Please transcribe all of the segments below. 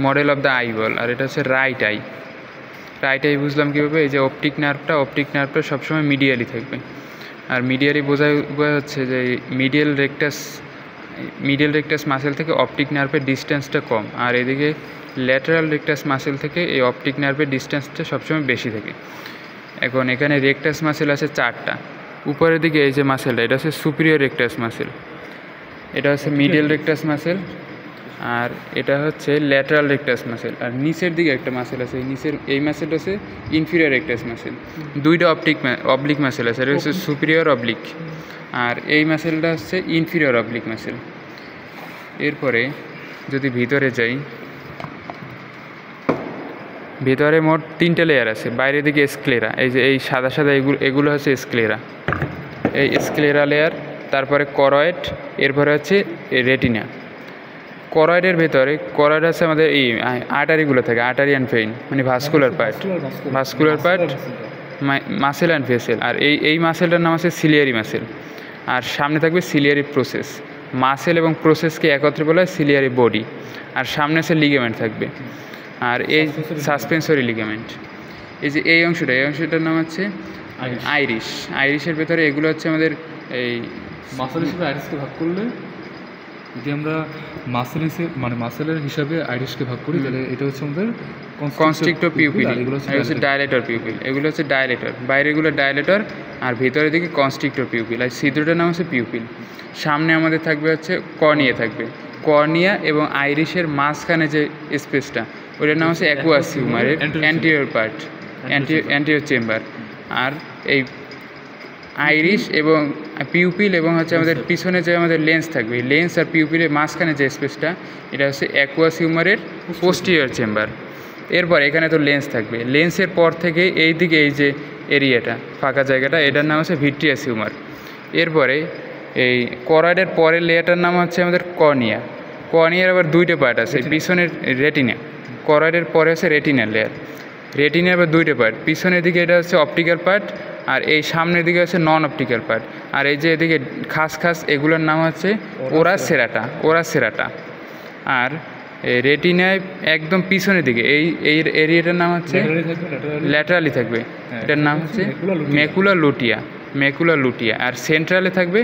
Model of the eyeball, আর এটা হচ্ছে right I. Right I বুঝলাম কীভাবে, এই যে অপটিক নার্ভটা সবসময় মিডিয়ালি থাকবে, আর মিডিয়ালি বোঝা হচ্ছে যে মিডিয়াল রেকটাস মাসেল থেকে অপটিক নার্ভের ডিস্টেন্সটা কম, আর এদিকে ল্যাটারাল রেকটাস মাসেল থেকে এই অপটিক নার্ভের ডিস্টেন্সটা সবসময় বেশি থাকে। এখন এখানে রেকটাস মাসেল আছে 4টা। উপরের দিকে এই যে মাসেলটা, এটা হচ্ছে সুপিরিয়র রেকটাস মাসেল, এটা হচ্ছে মিডিয়াল রেকটাস মাসেল, আর এটা হচ্ছে ল্যাটারাল রেকটাস মাসেল। আর নিচের দিকে একটা মাসেল আছে, এই মাসেলটা হচ্ছে ইনফিরিয়র রেকটাস মাসেল। দুইটা অবলিক মাসেল আছে, এটা হচ্ছে সুপিরিয়র অবলিক, আর এই মাসেলটা হচ্ছে ইনফিরিয়র অবলিক মাসেল। এরপরে যদি ভিতরে যাই, ভিতরে মোট 3টে লেয়ার আছে। বাইরের দিকে স্ক্লেরা, এই যে এই সাদা এগুলো হচ্ছে স্ক্লেরা, এই স্ক্লেরা লেয়ার। তারপরে করয়েড, এরপরে হচ্ছে রেটিনা। করয়েডের ভেতরে করয়েড আছে আমাদের এই আর্টারিগুলো থাকে, আর্টারি অ্যান্ড ভেইন, মানে vascular part muscle and vessel. আর এই মাসেলটার নাম আছে সিলিয়ারি মাসেল, আর সামনে থাকবে সিলিয়ারি প্রসেস। মাসেল এবং প্রসেসকে একত্রে বলা হয় সিলিয়ারি বডি, আর সামনে আছে লিগামেন্ট থাকবে, আর এই সাসপেন্সরি লিগামেন্ট। এই যে এই অংশটার নাম হচ্ছে আইরিশের ভেতরে এগুলো হচ্ছে আমাদের এই মাসেল হিসেবে আইরিশকে ভাগ করলে, যদি আমরা মাসেলের হিসাবে আইরিশকে ভাগ করি, তাহলে এটা হচ্ছে আমাদের কনস্ট্রিক্টর পিউপিল, এগুলো হচ্ছে ডাইলেটর পিউপিল, এগুলো হচ্ছে ডাইলেটর, বাইরেগুলো ডাইলেটর আর ভেতরের দিকে কনস্ট্রিক্টর পিউপিল। আর ছিদ্রটার নাম হচ্ছে পিউপিল। সামনে আমাদের থাকবে হচ্ছে কর্নিয়া থাকবে, কর্নিয়া এবং আইরিশের মাঝখানে যে স্পেসটা, ওটার নাম হচ্ছে অ্যাকুয়াস হিউমারের অ্যান্টিরিয়র পার্ট, অ্যান্টিরিয়র চেম্বার। আর এই আইরিশ এবং পিউপিল এবং হচ্ছে আমাদের পিছনে যে আমাদের লেন্স থাকবে, লেন্স আর পিউপিলের মাঝখানে যে স্পেসটা, এটা হচ্ছে অ্যাকুয়াস হিউমারের পোস্টিরিয়র চেম্বার। এরপর এখানে তো লেন্স থাকবে, লেন্সের পর থেকে এই দিকে এই যে এরিয়াটা ফাঁকা জায়গাটা, এটার নাম হচ্ছে ভিট্রিয়াস হিউমার। এরপরে এই করয়েডের পরের লেয়ারটার নাম হচ্ছে আমাদের কর্নিয়ার আবার 2টে পার্ট আছে, পিছনের রেটিনা। করয়েডের পরে হচ্ছে রেটিনার লেয়ার, রেটিনার আবার 2টে পার্ট, পিছনের দিকে এটা হচ্ছে অপটিক্যাল পার্ট, আর এই সামনের দিকে হচ্ছে নন অপটিক্যাল পার্ট। আর এই যে এদিকে খাস এগুলোর নাম হচ্ছে ওরা সেরাটা। আর রেটিনায় একদম পিছনের দিকে এই এরিয়াটার নাম হচ্ছে ল্যাটারালি থাকবে, এটার নাম হচ্ছে ম্যাকুলা লুটিয়া। আর সেন্ট্রালে থাকবে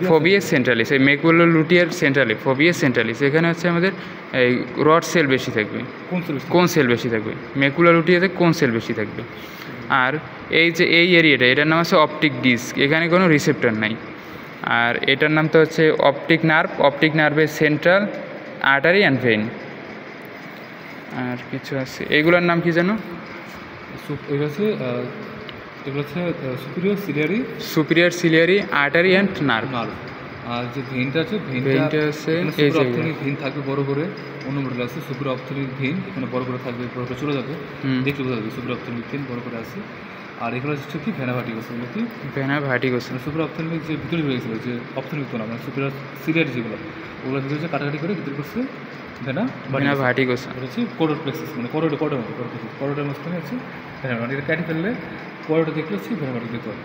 ফোবিয়াস সেন্ট্রালিস, এই ম্যাকুলা লুটিয়ার সেন্ট্রালে ফোবিয়াস সেন্ট্রালিস। এখানে হচ্ছে আমাদের এই রড সেল বেশি থাকবে, কোন সেল বেশি থাকবে, ম্যাকুলা লুটিয়াতে কোন সেল বেশি থাকবে। আর এই যে এই এরিয়াটা, এটার নাম হচ্ছে অপটিক ডিস্ক, এখানে কোনো রিসেপ্টর নাই। আর এটার নাম তো হচ্ছে অপটিক নার্ভের সেন্ট্রাল আর্টারি অ্যান্ড ভেইন। আর কিছু আছে, এইগুলোর নাম কি জানো? Superior ciliary artery and nerve. আর যে ভেইনটা আছে, ভেইনটা আছে এই যে ভেইন থাকবে বড় করে, অন্য মডেল আছে সুপার অপথেলিক ভেইন, এখানে বড় করে থাকবে, বড় করে চলে যাবে, দেখলে বোঝা যাবে সুপার অপথেলিক ভেইন বড় করে আছে। আর এগুলো হচ্ছে কি ভেনা ভার্টিকোসা, এগুলো কি ভেনা ভার্টিকোসা, সুপার অপথেলিক যে ভিতরে হয়েছিল, যে অপথেলিক তো না, মানে সুপার সিলিয়ারি যেগুলো, ওগুলো ভিতরে হচ্ছে কাটাকাটি করে ভিতরে করছে ভেনা ভার্টিকোসা। এটা হচ্ছে কোডর প্লেক্সাস, মানে করোডের মাঝখানে হচ্ছে ভেনা, মানে এটা কাটি ফেললে কোডরটা দেখলে হচ্ছে ভেনা ভার্টিক দেখতে হবে।